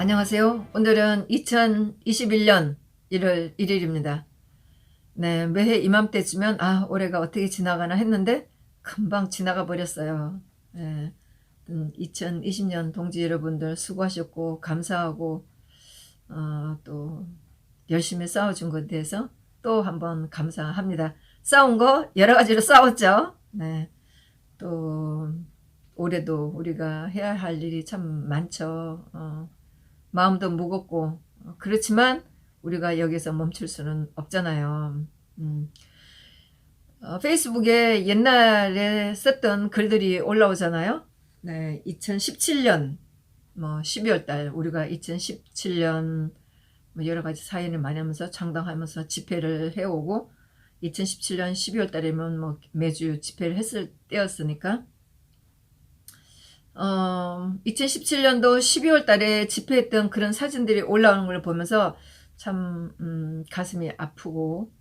안녕하세요. 오늘은 2021년 1월 1일입니다. 네, 매해 이맘때쯤면 올해가 어떻게 지나가나 했는데 금방 지나가 버렸어요. 네, 2020년 동지 여러분들 수고하셨고 감사하고 또 열심히 싸워준 것에 대해서 또 한번 감사합니다. 싸운 거 여러 가지로 싸웠죠. 네, 또 올해도 우리가 해야 할 일이 참 많죠. 마음도 무겁고 그렇지만 우리가 여기서 멈출 수는 없잖아요. 음, 페이스북에 옛날에 썼던 글들이 올라오잖아요. 네, 2017년 뭐 12월 달 우리가 2017년 뭐 여러 가지 사연을 많이 하면서 창당하면서 집회를 해오고 2017년 12월 달이면 뭐 매주 집회를 했을 때였으니까 2017년도 12월 달에 집회했던 그런 사진들이 올라오는 걸 보면서 참 가슴이 아프고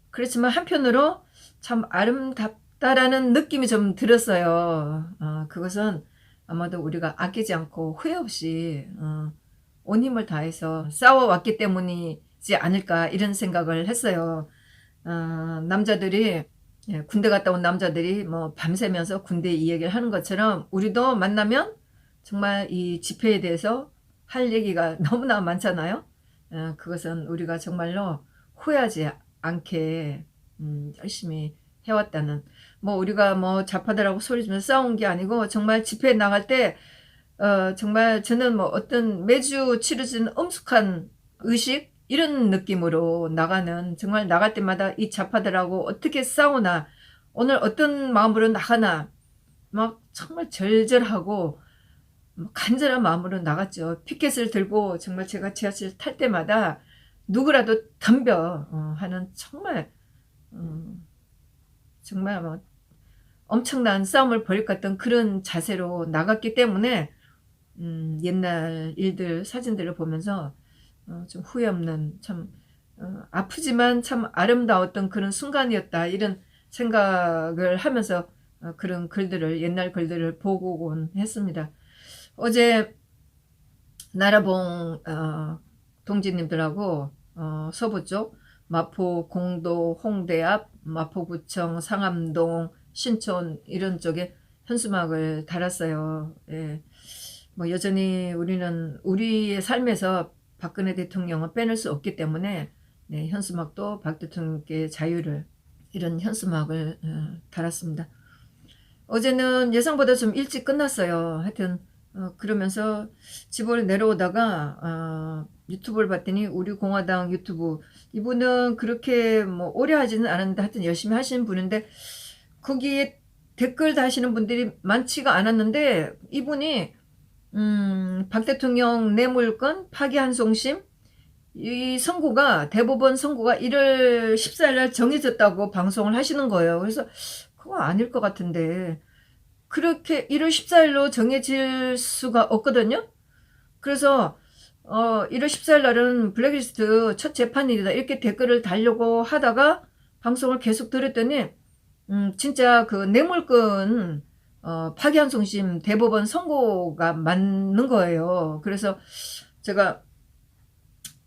그렇지만 한편으로 참 아름답다라는 느낌이 좀 들었어요. 그것은 아마도 우리가 아끼지 않고 후회 없이 온 힘을 다해서 싸워왔기 때문이지 않을까 이런 생각을 했어요. 남자들이 군대 갔다 온 남자들이 뭐 밤새면서 군대 이야기를 하는 것처럼 우리도 만나면 정말 이 집회에 대해서 할 얘기가 너무나 많잖아요. 그것은 우리가 정말로 후회하지 않게 열심히 해왔다는 뭐 우리가 뭐 좌파들하고 소리지면서 싸운 게 아니고 정말 집회에 나갈 때 정말 저는 뭐 어떤 매주 치러지는 엄숙한 의식 이런 느낌으로 나가는 정말 나갈 때마다 이 좌파들하고 어떻게 싸우나 오늘 어떤 마음으로 나가나 막 정말 절절하고 간절한 마음으로 나갔죠. 피켓을 들고 정말 제가 지하철 탈 때마다 누구라도 덤벼 하는 정말 정말 뭐 엄청난 싸움을 벌일 것 같던 그런 자세로 나갔기 때문에 옛날 일들 사진들을 보면서 좀 후회 없는 참 아프지만 참 아름다웠던 그런 순간이었다 이런 생각을 하면서 그런 글들을 옛날 글들을 보곤 했습니다. 어제 나라봉 동지님들하고 서부 쪽 마포 공도 홍대 앞 마포구청 상암동 신촌 이런 쪽에 현수막을 달았어요. 예. 뭐 여전히 우리는 우리의 삶에서 박근혜 대통령은 빼낼 수 없기 때문에 네, 현수막도 박 대통령께 자유를 이런 현수막을 달았습니다. 어제는 예상보다 좀 일찍 끝났어요. 하여튼 그러면서 집으로 내려오다가 유튜브를 봤더니 우리 공화당 유튜브 이분은 그렇게 뭐 오래 하지는 않았는데 하여튼 열심히 하시는 분인데 거기에 댓글 다시는 분들이 많지가 않았는데 이분이 박 대통령 뇌물건 파기환송심 이 선고가 대법원 선고가 1월 14일 날 정해졌다고 방송을 하시는 거예요. 그래서 그거 아닐 것 같은데 그렇게 1월 14일로 정해질 수가 없거든요. 그래서 1월 14일 날은 블랙리스트 첫 재판일이다 이렇게 댓글을 달려고 하다가 방송을 계속 들었더니 진짜 그 뇌물건 파기환송심 대법원 선고가 맞는 거예요. 그래서 제가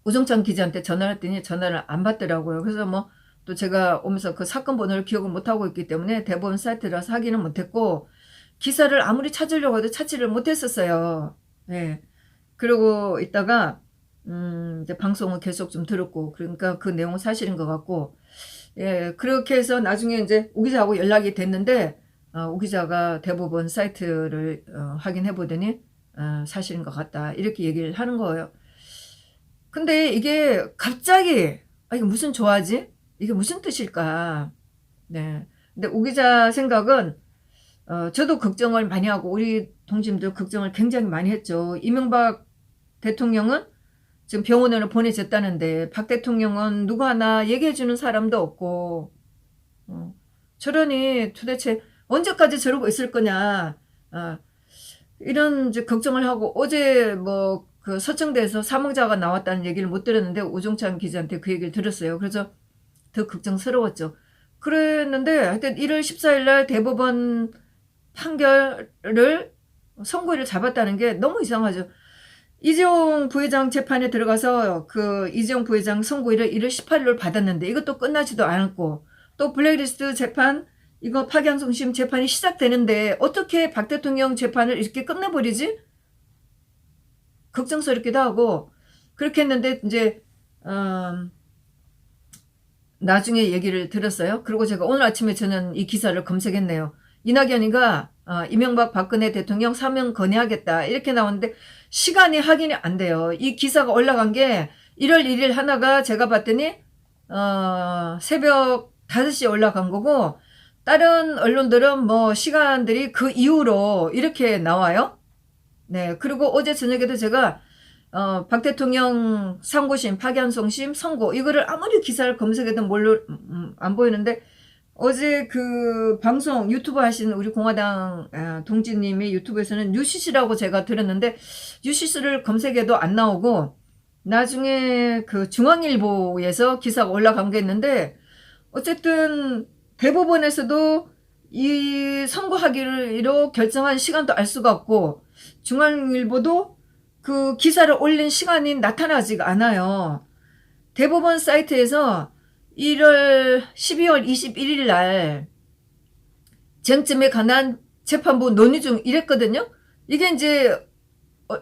우정찬 기자한테 전화를 했더니 전화를 안 받더라고요. 그래서 뭐 또 제가 오면서 그 사건 번호를 기억을 못하고 있기 때문에 대법원 사이트라서 확인은 못했고 기사를 아무리 찾으려고 해도 찾지를 못했었어요. 네. 그러고 있다가 이제 방송을 계속 좀 들었고 그러니까 그 내용은 사실인 것 같고 예 그렇게 해서 나중에 이제 우 기자하고 연락이 됐는데 우 기자가 대법원 사이트를 확인해 보더니 사실인 것 같다 이렇게 얘기를 하는 거예요. 근데 이게 갑자기 이게 무슨 조화지? 이게 무슨 뜻일까? 네. 근데 우 기자 생각은 저도 걱정을 많이 하고 우리 동지님들 걱정을 굉장히 많이 했죠. 이명박 대통령은 지금 병원으로 보내졌다는데 박 대통령은 누구 하나 얘기해주는 사람도 없고 저러니 도대체 언제까지 저러고 있을 거냐 이런 이제 걱정을 하고 어제 뭐 그 서청대에서 사망자가 나왔다는 얘기를 못 들었는데 오종찬 기자한테 그 얘기를 들었어요. 그래서 더 걱정스러웠죠. 그랬는데 하여튼 1월 14일 날 대법원 판결을 선고일을 잡았다는 게 너무 이상하죠. 이재용 부회장 재판에 들어가서 그 이재용 부회장 선고일을 1월 18일로 받았는데 이것도 끝나지도 않았고, 또 블랙리스트 재판 이거 파기환송심 재판이 시작되는데 어떻게 박 대통령 재판을 이렇게 끝내버리지? 걱정스럽기도 하고. 그렇게 했는데 이제 나중에 얘기를 들었어요. 그리고 제가 오늘 아침에 저는 이 기사를 검색했네요. 이낙연이가 이명박 박근혜 대통령 사면 건의하겠다 이렇게 나오는데 시간이 확인이 안 돼요. 이 기사가 올라간 게 1월 1일 하나가 제가 봤더니 새벽 5시에 올라간 거고, 다른 언론들은 뭐 시간들이 그 이후로 이렇게 나와요. 네, 그리고 어제 저녁에도 제가 박 대통령 상고심, 파기환송심, 선고 이거를 아무리 기사를 검색해도 안 보이는데, 어제 그 방송 유튜브 하시는 우리 공화당 동지님이 유튜브에서는 뉴시스라고 제가 들었는데 뉴시스를 검색해도 안 나오고, 나중에 그 중앙일보에서 기사가 올라간 게 있는데, 어쨌든 대법원에서도 이 선고하기로 결정한 시간도 알 수가 없고, 중앙일보도 그 기사를 올린 시간이 나타나지가 않아요. 대법원 사이트에서 12월 21일 날 쟁점에 관한 재판부 논의 중 이랬거든요. 이게 이제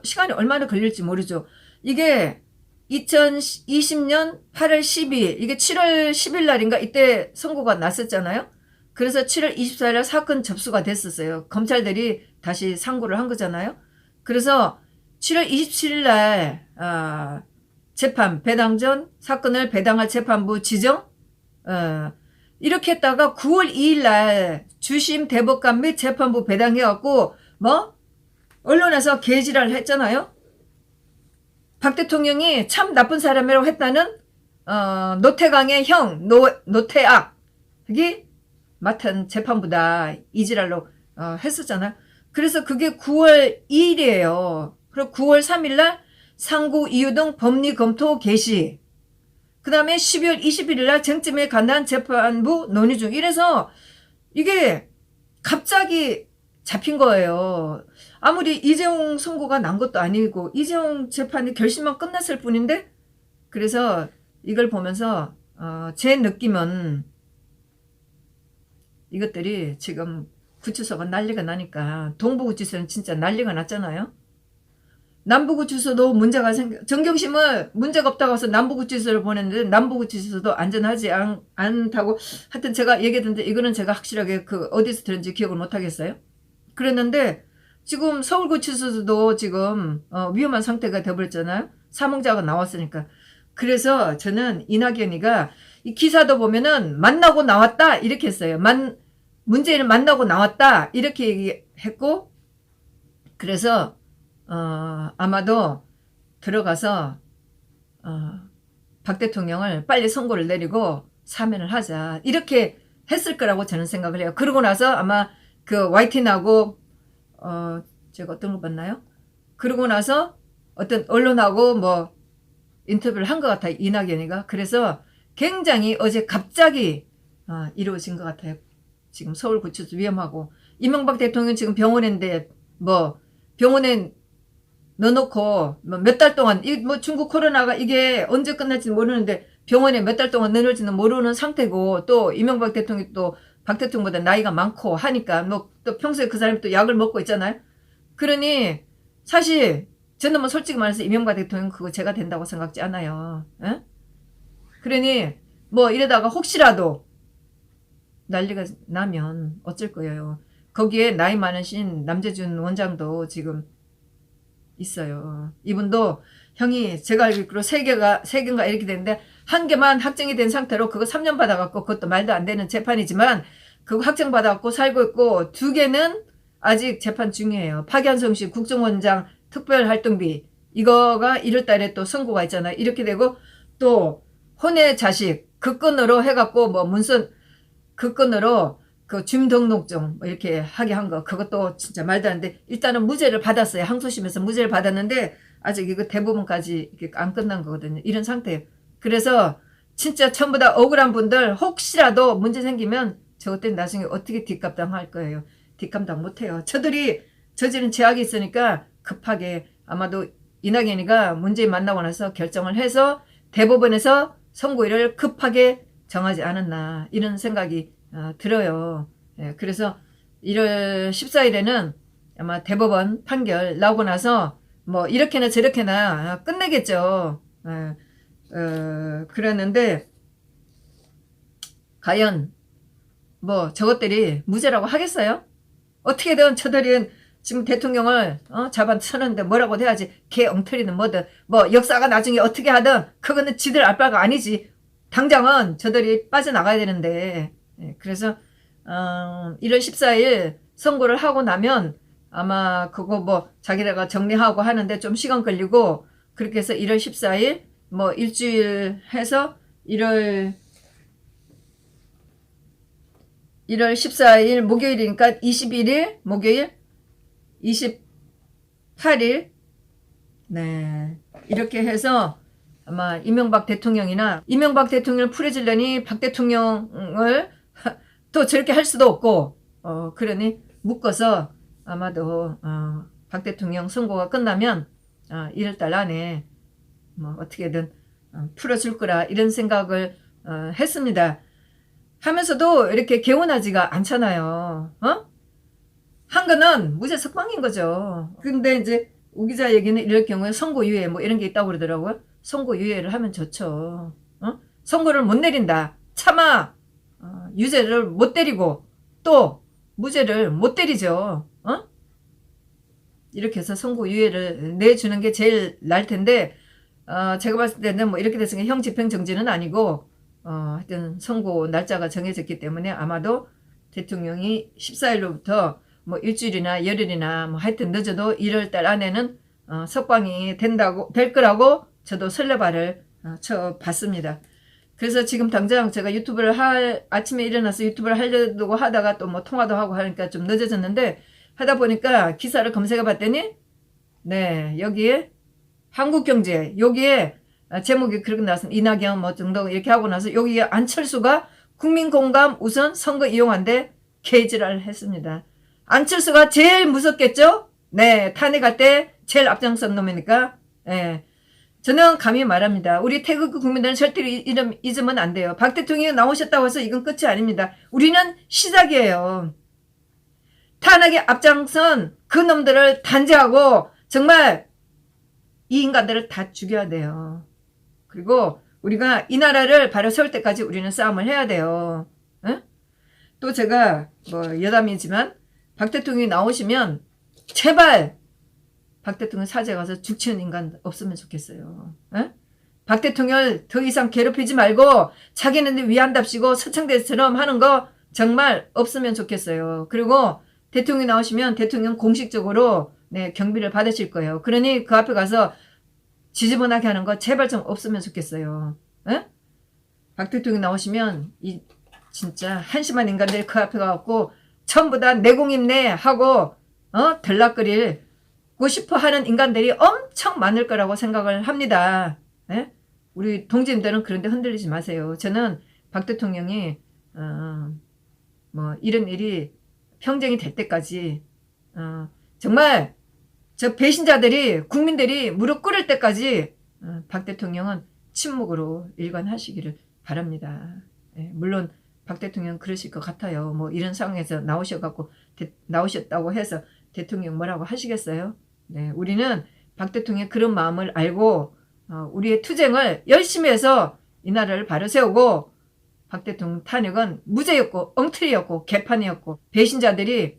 시간이 얼마나 걸릴지 모르죠. 이게 2020년 8월 12일, 이게 7월 10일 날인가 이때 선고가 났었잖아요. 그래서 7월 24일 날 사건 접수가 됐었어요. 검찰들이 다시 상고를 한 거잖아요. 그래서 7월 27일 날 재판 배당 전 사건을 배당할 재판부 지정, 이렇게 했다가 9월 2일 날 주심 대법관 및 재판부 배당해갖고 뭐 언론에서 개지랄 했잖아요. 박 대통령이 참 나쁜 사람이라고 했다는 노태강의 형 노태악이 맡은 재판부다 이지랄로 했었잖아요. 그래서 그게 9월 2일이에요. 그리고 9월 3일 날 상고 이유 등 법리 검토 개시. 그 다음에 12월 21일 날 쟁점에 관한 재판부 논의 중. 이래서 이게 갑자기 잡힌 거예요. 아무리 이재용 선고가 난 것도 아니고 이재용 재판이 결심만 끝났을 뿐인데, 그래서 이걸 보면서 제 느낌은 이것들이 지금 구치소가 난리가 나니까, 동부구치소는 진짜 난리가 났잖아요. 남부구치소도 문제가 정경심을 문제가 없다고 해서 남부구치소를 보냈는데 남부구치소도 안전하지 않다고 하여튼 제가 얘기했는데, 이거는 제가 확실하게 그 어디서 들은지 기억을 못 하겠어요. 그랬는데 지금 서울구치소도 지금 위험한 상태가 되어버렸잖아요. 사망자가 나왔으니까. 그래서 저는 이낙연이가 이 기사도 보면은 만나고 나왔다 이렇게 했어요. 문재인을 만나고 나왔다 이렇게 얘기했고, 그래서 아마도 들어가서 박 대통령을 빨리 선고를 내리고 사면을 하자 이렇게 했을 거라고 저는 생각을 해요. 그러고 나서 아마 그 YTN하고 제가 어떤 거 봤나요? 그러고 나서 어떤 언론하고 뭐 인터뷰를 한 것 같아요, 이낙연이가. 그래서 굉장히 어제 갑자기 이루어진 것 같아요. 지금 서울구치소 위험하고, 이명박 대통령 지금 병원인데 뭐 병원에 넣어놓고 몇 달 동안 뭐 중국 코로나가 이게 언제 끝날지 모르는데 병원에 몇 달 동안 넣을지는 모르는 상태고, 또 이명박 대통령이 또 박 대통령보다 나이가 많고 하니까 뭐 또 평소에 그 사람이 또 약을 먹고 있잖아요. 그러니 사실 저는 뭐 솔직히 말해서 이명박 대통령 그거 제가 된다고 생각지 않아요. 에? 그러니 뭐 이러다가 혹시라도 난리가 나면 어쩔 거예요. 거기에 나이 많으신 남재준 원장도 지금 있어요. 이분도 형이 제가 알기로 3개인가 이렇게 되는데, 1개만 확정이 된 상태로 그거 3년 받아갖고, 그것도 말도 안 되는 재판이지만 그거 확정 받아갖고 살고 있고, 2개는 아직 재판 중이에요. 파기환송심 국정원장 특별활동비 이거가 1월달에 또 선고가 있잖아요. 이렇게 되고, 또 혼외 자식 그 건으로 해갖고 뭐 문선 그 건으로 그 주민등록증 뭐 이렇게 하게 한 거, 그것도 진짜 말도 안 돼. 일단은 무죄를 받았어요. 항소심에서 무죄를 받았는데 아직 이거 대부분까지 이렇게 안 끝난 거거든요. 이런 상태예요. 그래서 진짜 전부 다 억울한 분들 혹시라도 문제 생기면 저것 때문에 나중에 어떻게 뒷감당 할 거예요. 뒷감당 못해요. 저들이 저지른 죄악이 있으니까 급하게 아마도 이낙연이가 문재인 만나고 나서 결정을 해서 대법원에서 선고일을 급하게 정하지 않았나 이런 생각이 들어요. 예, 그래서 1월 14일에는 아마 대법원 판결 나오고 나서 뭐 이렇게나 저렇게나 끝내겠죠. 그랬는데 과연 뭐 저것들이 무죄라고 하겠어요? 어떻게든 저들은 지금 대통령을 잡아쳤는데 뭐라고 해야지. 개 엉터리는 뭐든 뭐 역사가 나중에 어떻게 하든 그거는 지들 알 바가 아니지. 당장은 저들이 빠져나가야 되는데. 그래서 1월 14일 선고를 하고 나면 아마 그거 뭐 자기네가 정리하고 하는데 좀 시간 걸리고 그렇게 해서 1월 14일 뭐 일주일 해서 1월 14일 목요일이니까 21일 목요일 28일 네 이렇게 해서 아마 이명박 대통령이나 이명박 대통령을 풀어주려니 박 대통령을 또 저렇게 할 수도 없고 그러니 묶어서 아마도 박 대통령 선고가 끝나면 1월달 안에 뭐 어떻게든 풀어줄 거라 이런 생각을 했습니다. 하면서도 이렇게 개운하지가 않잖아요. 한 거는 무죄 석방인 거죠. 근데 이제 우 기자 얘기는 이럴 경우에 선고유예 뭐 이런 게 있다고 그러더라고요. 선고유예를 하면 좋죠. 선고를 못 내린다. 차마 유죄를 못 때리고 또 무죄를 못 때리죠. 이렇게 해서 선고유예를 내주는 게 제일 나을 텐데 제가 봤을 때는 뭐 이렇게 됐으니까 형 집행정지는 아니고 하여튼 선고 날짜가 정해졌기 때문에 아마도 대통령이 14일로부터 뭐 일주일이나 열흘이나 뭐 하여튼 늦어도 1월달 안에는 석방이 될 거라고 저도 설레발을 쳐봤습니다. 그래서 지금 당장 제가 유튜브를 아침에 일어나서 유튜브를 하려고 하다가 또 뭐 통화도 하고 하니까 좀 늦어졌는데 하다 보니까 기사를 검색해 봤더니 네 여기에 한국경제 여기에 제목이 그렇게 나왔습니다. 이낙연 뭐 정도 이렇게 하고 나서 여기에 안철수가 국민공감 우선 선거 이용한데 개지랄 했습니다. 안철수가 제일 무섭겠죠? 네 탄핵할 때 제일 앞장선 놈이니까 네. 저는 감히 말합니다. 우리 태극 국민들은 절대로 잊으면 안 돼요. 박 대통령이 나오셨다고 해서 이건 끝이 아닙니다. 우리는 시작이에요. 탄핵에 앞장선 그 놈들을 단죄하고 정말 이 인간들을 다 죽여야 돼요. 그리고 우리가 이 나라를 바로 세울 때까지 우리는 싸움을 해야 돼요. 응? 또 제가 뭐 여담이지만 박 대통령이 나오시면 제발 박 대통령 사제 가서 죽치는 인간 없으면 좋겠어요. 응? 박 대통령을 더 이상 괴롭히지 말고 자기네들 위한답시고 서창대처럼 하는 거 정말 없으면 좋겠어요. 그리고 대통령이 나오시면 대통령 공식적으로 네, 경비를 받으실 거예요. 그러니 그 앞에 가서 지지분하게 하는 거 제발 좀 없으면 좋겠어요. 에? 박 대통령이 나오시면 이 진짜 한심한 인간들이 그 앞에 가갖고 전부 다 내공임내 하고 들락거리고 싶어 하는 인간들이 엄청 많을 거라고 생각을 합니다. 에? 우리 동지님들은 그런데 흔들리지 마세요. 저는 박 대통령이 뭐 이런 일이 평정이 될 때까지 정말 저 배신자들이 국민들이 무릎 꿇을 때까지 박 대통령은 침묵으로 일관하시기를 바랍니다. 예, 물론 박 대통령 그러실 것 같아요. 뭐 이런 상황에서 나오셨다고 해서 대통령 뭐라고 하시겠어요? 네, 우리는 박 대통령의 그런 마음을 알고 우리의 투쟁을 열심히 해서 이 나라를 바로 세우고 박 대통령 탄핵은 무죄였고 엉터리였고 개판이었고 배신자들이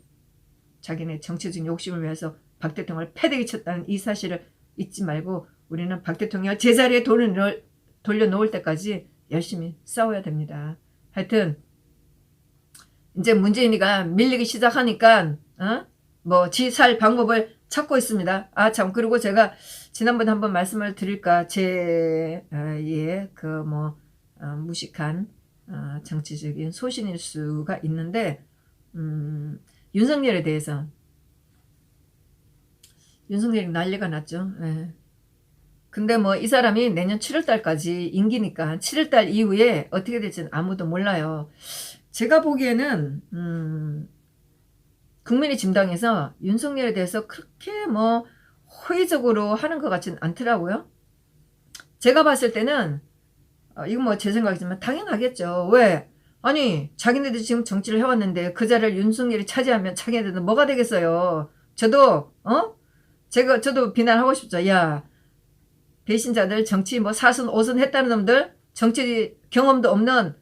자기네 정치적인 욕심을 위해서 박 대통령을 패대기 쳤다는 이 사실을 잊지 말고 우리는 박 대통령을 제자리에 돌려놓을 때까지 열심히 싸워야 됩니다. 하여튼 이제 문재인이가 밀리기 시작하니까 뭐 지 살 방법을 찾고 있습니다. 아 참 그리고 제가 지난번에 한번 말씀을 드릴까 제 그 뭐 무식한 정치적인 소신일 수가 있는데 윤석열에 대해서 윤석열이 난리가 났죠. 예. 근데 뭐 이 사람이 내년 7월달까지 임기니까 7월달 이후에 어떻게 될지는 아무도 몰라요. 제가 보기에는 국민의 진당에서 윤석열에 대해서 그렇게 뭐 허위적으로 하는 것 같지는 않더라고요. 제가 봤을 때는 이건 뭐 제 생각이지만 당연하겠죠. 왜? 아니 자기네들 지금 정치를 해왔는데 그 자리를 윤석열이 차지하면 자기네들은 뭐가 되겠어요. 저도 저도 비난하고 싶죠. 야, 배신자들 정치 뭐 사순 오순 했다는 놈들, 정치 경험도 없는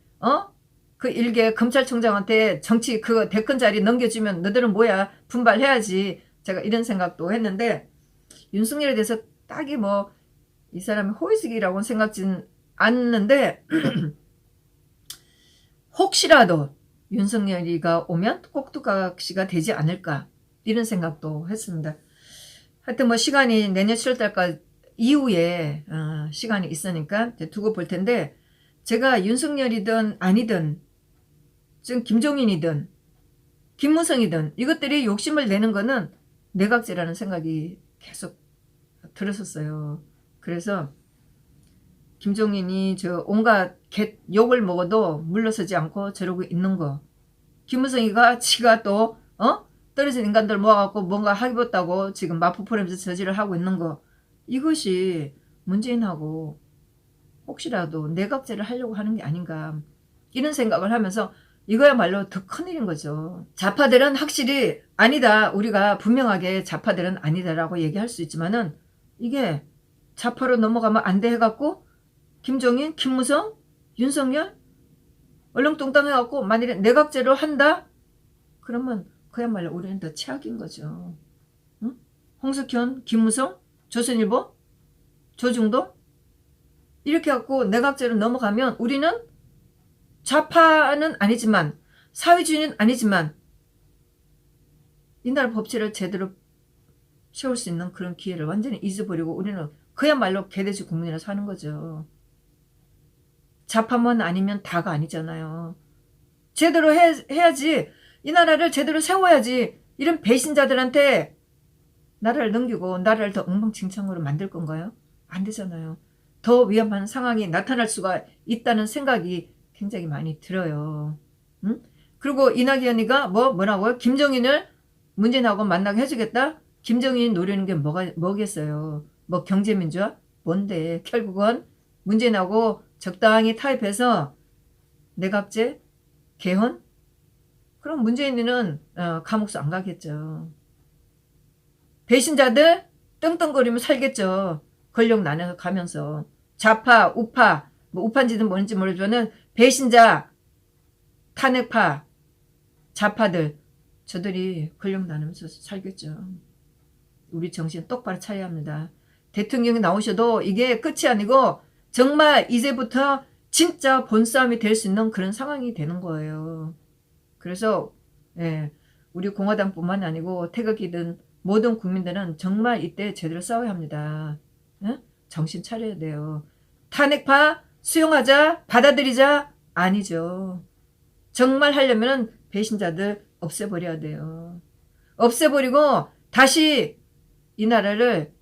그 일개 검찰총장한테 정치 그 대권 자리 넘겨주면 너들은 뭐야, 분발해야지. 제가 이런 생각도 했는데 윤석열에 대해서 딱히 뭐 이 사람이 호의적이라고는 생각지는 않는데 혹시라도 윤석열이가 오면 꼭두각시가 되지 않을까 이런 생각도 했습니다. 하여튼 뭐 시간이 내년 7월달까지 이후에 시간이 있으니까 두고 볼 텐데, 제가 윤석열이든 아니든 지금 김종인이든 김무성이든 이것들이 욕심을 내는 거는 내각제라는 생각이 계속 들었었어요. 그래서 김종인이 저 온갖 욕을 먹어도 물러서지 않고 저러고 있는 거, 김무성이가 지가 또 떨어진 인간들 모아갖고 뭔가 하겠다고 지금 마포 포럼에서 저지를 하고 있는 거, 이것이 문재인하고 혹시라도 내각제를 하려고 하는 게 아닌가 이런 생각을 하면서 이거야말로 더 큰일인 거죠. 좌파들은 확실히 아니다, 우리가 분명하게 좌파들은 아니다라고 얘기할 수 있지만은 이게 좌파로 넘어가면 안 돼 해갖고 김종인, 김무성, 윤석열 얼렁뚱땅 해갖고 만일에 내각제로 한다? 그러면 그야말로 우리는 더 최악인 거죠. 응? 홍석현, 김무성, 조선일보, 조중동 이렇게 갖고 내각제로 넘어가면 우리는 좌파는 아니지만 사회주의는 아니지만 이 나라 법치를 제대로 세울 수 있는 그런 기회를 완전히 잊어버리고 우리는 그야말로 개돼지 국민이라 사는 거죠. 좌파만 아니면 다가 아니잖아요. 제대로 해야지. 이 나라를 제대로 세워야지. 이런 배신자들한테 나라를 넘기고 나라를 더 엉망진창으로 만들 건가요? 안 되잖아요. 더 위험한 상황이 나타날 수가 있다는 생각이 굉장히 많이 들어요. 응? 그리고 이낙연이가 뭐라고요? 김정인을 문재인하고 만나게 해주겠다? 김정인이 노리는 게 뭐겠어요? 뭐 경제민주화? 뭔데? 결국은 문재인하고 적당히 타협해서 내각제? 개헌? 그럼 문재인은 감옥수 안 가겠죠. 배신자들 떵떵거리며 살겠죠. 권력 나눠 가면서. 좌파, 우파, 뭐 우파인지는 뭔지 모르지만은 배신자, 탄핵파, 좌파들, 저들이 권력 나누면서 살겠죠. 우리 정신 똑바로 차려야 합니다. 대통령이 나오셔도 이게 끝이 아니고 정말 이제부터 진짜 본싸움이 될 수 있는 그런 상황이 되는 거예요. 그래서 우리 공화당뿐만 아니고 태극기든 모든 국민들은 정말 이때 제대로 싸워야 합니다. 정신 차려야 돼요. 탄핵파 수용하자, 받아들이자? 아니죠. 정말 하려면 배신자들 없애버려야 돼요. 없애버리고 다시 이 나라를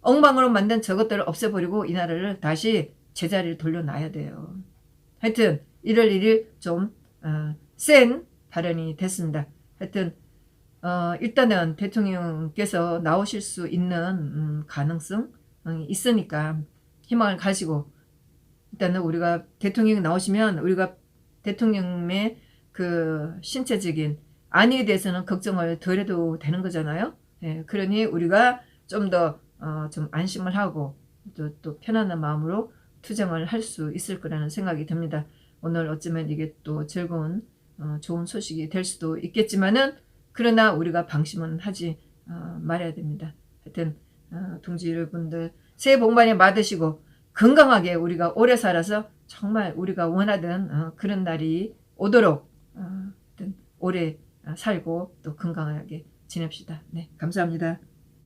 엉망으로 만든 저것들을 없애버리고 이 나라를 다시 제자리를 돌려놔야 돼요. 하여튼 1월 1일 좀 센 발언이 됐습니다. 하여튼 일단은 대통령께서 나오실 수 있는 가능성이 있으니까 희망을 가지고 일단은 우리가 대통령이 나오시면 우리가 대통령의 그 신체적인 안위에 대해서는 걱정을 덜 해도 되는 거잖아요. 그러니 우리가 좀 더 좀 안심을 하고 또 편안한 마음으로 투쟁을 할 수 있을 거라는 생각이 듭니다. 오늘 어쩌면 이게 또 즐거운 좋은 소식이 될 수도 있겠지만은 그러나 우리가 방심은 하지 말아야 됩니다. 하여튼 동지 여러분들 새해 복 많이 받으시고 건강하게 우리가 오래 살아서 정말 우리가 원하던 그런 날이 오도록 오래 살고 또 건강하게 지냅시다. 네, 감사합니다.